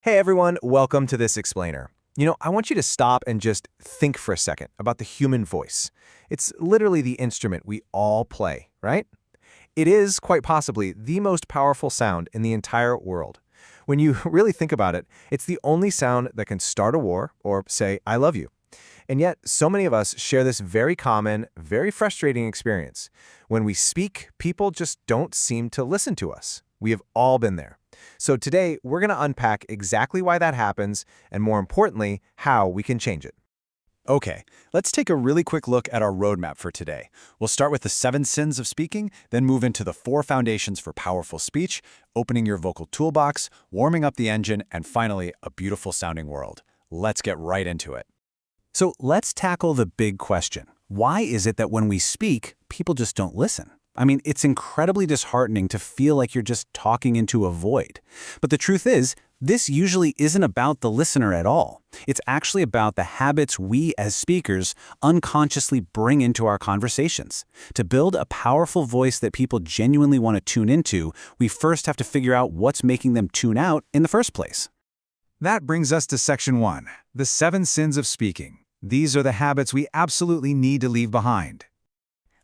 Hey everyone, welcome to This Explainer. I want you to stop and just think for a second about the human voice. It's literally the instrument we all play, right? It is, quite possibly, the most powerful sound in the entire world. When you really think about it, it's the only sound that can start a war or say, I love you. And yet, so many of us share this very common, very frustrating experience. When we speak, people just don't seem to listen to us. We have all been there. So today, we're going to unpack exactly why that happens, and more importantly, how we can change it. Okay, let's take a really quick look at our roadmap for today. We'll start with the 7 sins of speaking, then move into the 4 foundations for powerful speech, opening your vocal toolbox, warming up the engine, and finally, a beautiful sounding world. Let's get right into it. So let's tackle the big question. Why is it that when we speak, people just don't listen? I mean, it's incredibly disheartening to feel like you're just talking into a void. But the truth is, this usually isn't about the listener at all. It's actually about the habits we as speakers unconsciously bring into our conversations. To build a powerful voice that people genuinely want to tune into, we first have to figure out what's making them tune out in the first place. That brings us to Section 1, the 7 sins of speaking. These are the habits we absolutely need to leave behind.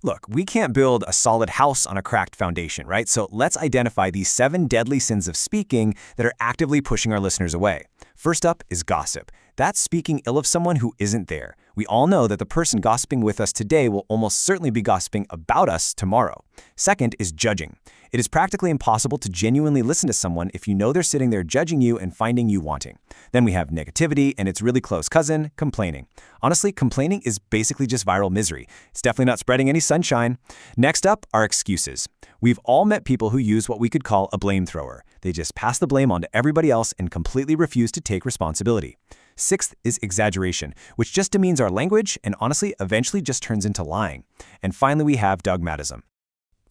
Look, we can't build a solid house on a cracked foundation, right? So let's identify these 7 deadly sins of speaking that are actively pushing our listeners away. First up is gossip. That's speaking ill of someone who isn't there. We all know that the person gossiping with us today will almost certainly be gossiping about us tomorrow. Second is judging. It is practically impossible to genuinely listen to someone if you know they're sitting there judging you and finding you wanting. Then we have negativity and its really close cousin, complaining. Honestly, complaining is basically just viral misery. It's definitely not spreading any sunshine. Next up are excuses. We've all met people who use what we could call a blame thrower. They just pass the blame on to everybody else and completely refuse to take responsibility. Sixth is exaggeration, which just demeans our language and honestly eventually just turns into lying. And finally, we have dogmatism.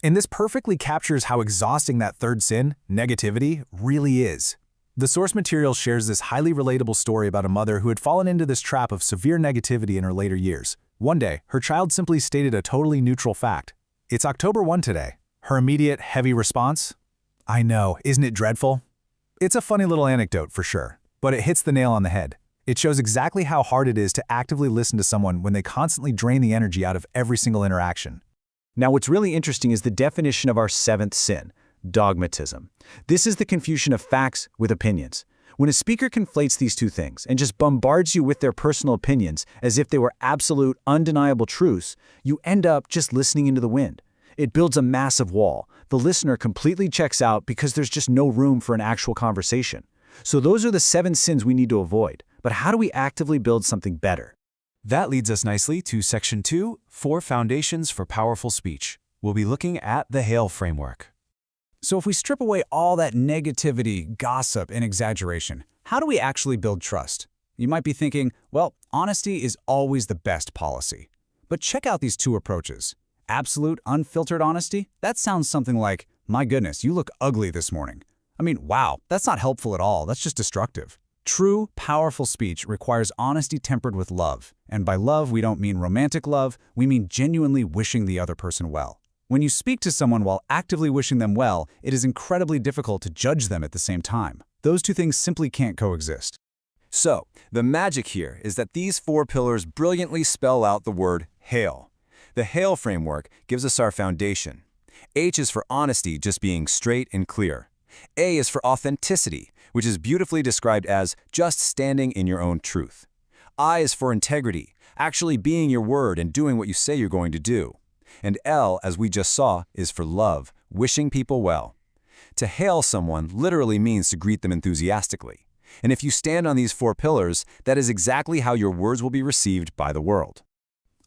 And this perfectly captures how exhausting that third sin, negativity, really is. The source material shares this highly relatable story about a mother who had fallen into this trap of severe negativity in her later years. One day, her child simply stated a totally neutral fact. It's October 1 today. Her immediate, heavy response? I know, isn't it dreadful? It's a funny little anecdote for sure, but it hits the nail on the head. It shows exactly how hard it is to actively listen to someone when they constantly drain the energy out of every single interaction. Now, what's really interesting is the definition of our 7th sin, dogmatism. This is the confusion of facts with opinions. When a speaker conflates these two things and just bombards you with their personal opinions as if they were absolute, undeniable truths, you end up just listening into the wind. It builds a massive wall. The listener completely checks out because there's just no room for an actual conversation. So those are the 7 sins we need to avoid. But how do we actively build something better? That leads us nicely to Section 2, 4 foundations for powerful speech. We'll be looking at the HAIL framework. So if we strip away all that negativity, gossip, and exaggeration, how do we actually build trust? You might be thinking, well, honesty is always the best policy. But check out these 2 approaches. Absolute, unfiltered honesty? That sounds something like, my goodness, you look ugly this morning. I mean, wow, that's not helpful at all. That's just destructive. True, powerful speech requires honesty tempered with love. And by love, we don't mean romantic love, we mean genuinely wishing the other person well. When you speak to someone while actively wishing them well, it is incredibly difficult to judge them at the same time. Those 2 things simply can't coexist. So, the magic here is that these 4 pillars brilliantly spell out the word HAIL. The HAIL framework gives us our foundation. H is for honesty, just being straight and clear. A is for authenticity, which is beautifully described as just standing in your own truth. I is for integrity, actually being your word and doing what you say you're going to do. And L, as we just saw, is for love, wishing people well. To hail someone literally means to greet them enthusiastically. And if you stand on these 4 pillars, that is exactly how your words will be received by the world.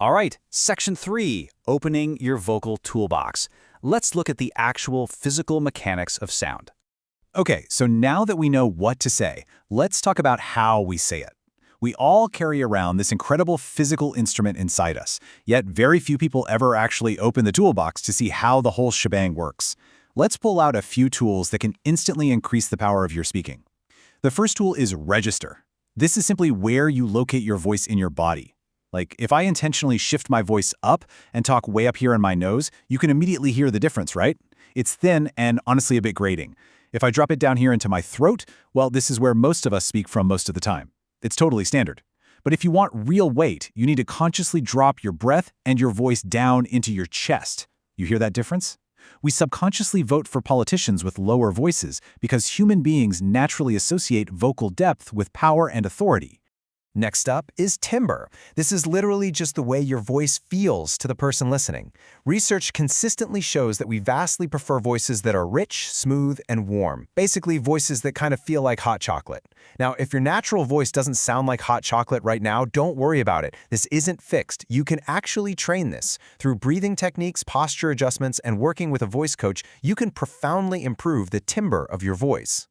All right, Section 3, opening your vocal toolbox. Let's look at the actual physical mechanics of sound. Okay, so now that we know what to say, let's talk about how we say it. We all carry around this incredible physical instrument inside us, yet very few people ever actually open the toolbox to see how the whole shebang works. Let's pull out a few tools that can instantly increase the power of your speaking. The first tool is register. This is simply where you locate your voice in your body. Like, if I intentionally shift my voice up and talk way up here in my nose, you can immediately hear the difference, right? It's thin and honestly a bit grating. If I drop it down here into my throat, well, this is where most of us speak from most of the time. It's totally standard. But if you want real weight, you need to consciously drop your breath and your voice down into your chest. You hear that difference? We subconsciously vote for politicians with lower voices because human beings naturally associate vocal depth with power and authority. Next up is timbre. This is literally just the way your voice feels to the person listening. Research consistently shows that we vastly prefer voices that are rich, smooth, and warm. Basically, voices that kind of feel like hot chocolate. Now, if your natural voice doesn't sound like hot chocolate right now, don't worry about it. This isn't fixed. You can actually train this. Through breathing techniques, posture adjustments, and working with a voice coach, you can profoundly improve the timbre of your voice.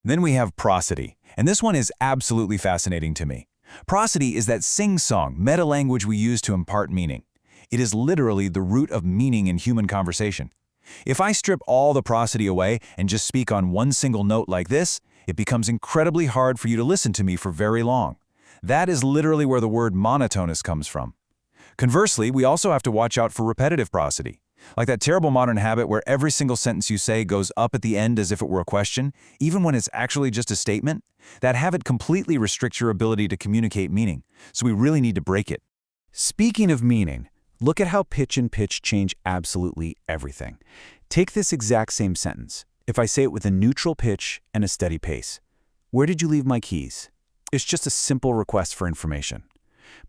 Then we have prosody, and this one is absolutely fascinating to me. Prosody is that sing-song, meta-language we use to impart meaning. It is literally the root of meaning in human conversation. If I strip all the prosody away and just speak on one single note like this, it becomes incredibly hard for you to listen to me for very long. That is literally where the word monotonous comes from. Conversely, we also have to watch out for repetitive prosody. Like that terrible modern habit where every single sentence you say goes up at the end as if it were a question, even when it's actually just a statement. That habit completely restricts your ability to communicate meaning, so we really need to break it. Speaking of meaning, look at how pitch and pitch change absolutely everything. Take this exact same sentence. If I say it with a neutral pitch and a steady pace, "Where did you leave my keys?" It's just a simple request for information.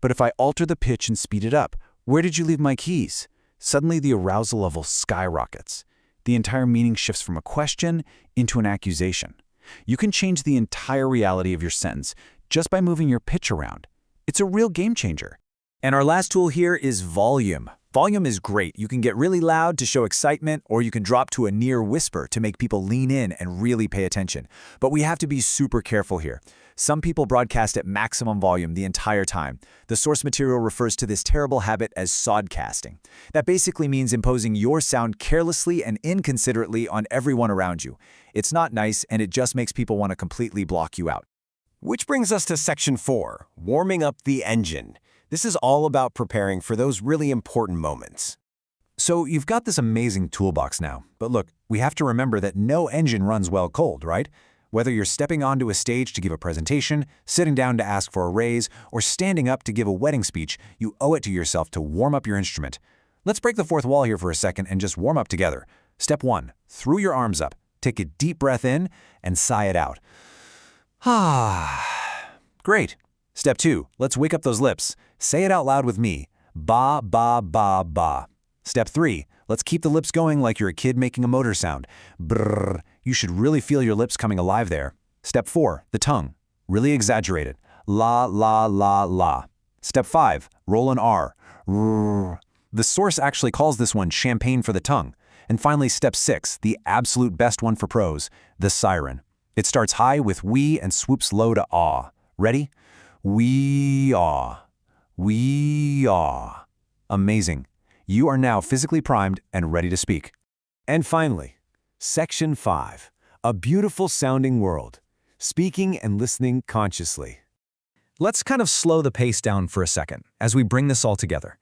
But if I alter the pitch and speed it up, "Where did you leave my keys?" Suddenly the arousal level skyrockets. The entire meaning shifts from a question into an accusation. You can change the entire reality of your sentence just by moving your pitch around. It's a real game changer. And our last tool here is volume. Volume is great. You can get really loud to show excitement, or you can drop to a near whisper to make people lean in and really pay attention. But we have to be super careful here. Some people broadcast at maximum volume the entire time. The source material refers to this terrible habit as sodcasting. That basically means imposing your sound carelessly and inconsiderately on everyone around you. It's not nice, and it just makes people want to completely block you out. Which brings us to Section 4, warming up the engine. This is all about preparing for those really important moments. So you've got this amazing toolbox now, but look, we have to remember that no engine runs well cold, right? Whether you're stepping onto a stage to give a presentation, sitting down to ask for a raise, or standing up to give a wedding speech, you owe it to yourself to warm up your instrument. Let's break the fourth wall here for a second and just warm up together. Step 1, throw your arms up, take a deep breath in, and sigh it out. Great. Step 2, let's wake up those lips. Say it out loud with me. Ba, ba, ba, ba. Step 3, let's keep the lips going like you're a kid making a motor sound. Brrr. You should really feel your lips coming alive there. Step 4, the tongue. Really exaggerate it. La, la, la, la. Step 5, roll an R. Rrr. The source actually calls this one champagne for the tongue. And finally, step 6, the absolute best one for pros, the siren. It starts high with we and swoops low to ah. Ready? We-ah. We-ah. Amazing. You are now physically primed and ready to speak. And finally, Section 5, a beautiful sounding world, speaking and listening consciously. Let's kind of slow the pace down for a second as we bring this all together.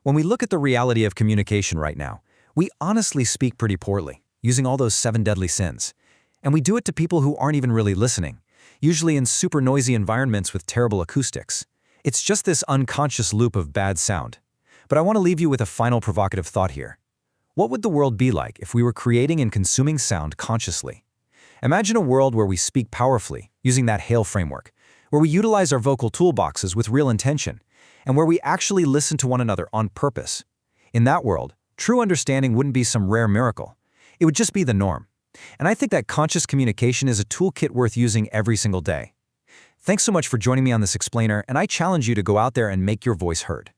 When we look at the reality of communication right now, we honestly speak pretty poorly, using all those 7 deadly sins. And we do it to people who aren't even really listening, usually in super noisy environments with terrible acoustics. It's just this unconscious loop of bad sound. But I want to leave you with a final provocative thought here. What would the world be like if we were creating and consuming sound consciously? Imagine a world where we speak powerfully, using that HAIL framework, where we utilize our vocal toolboxes with real intention, and where we actually listen to one another on purpose. In that world, true understanding wouldn't be some rare miracle. It would just be the norm. And I think that conscious communication is a toolkit worth using every single day. Thanks so much for joining me on this explainer, and I challenge you to go out there and make your voice heard.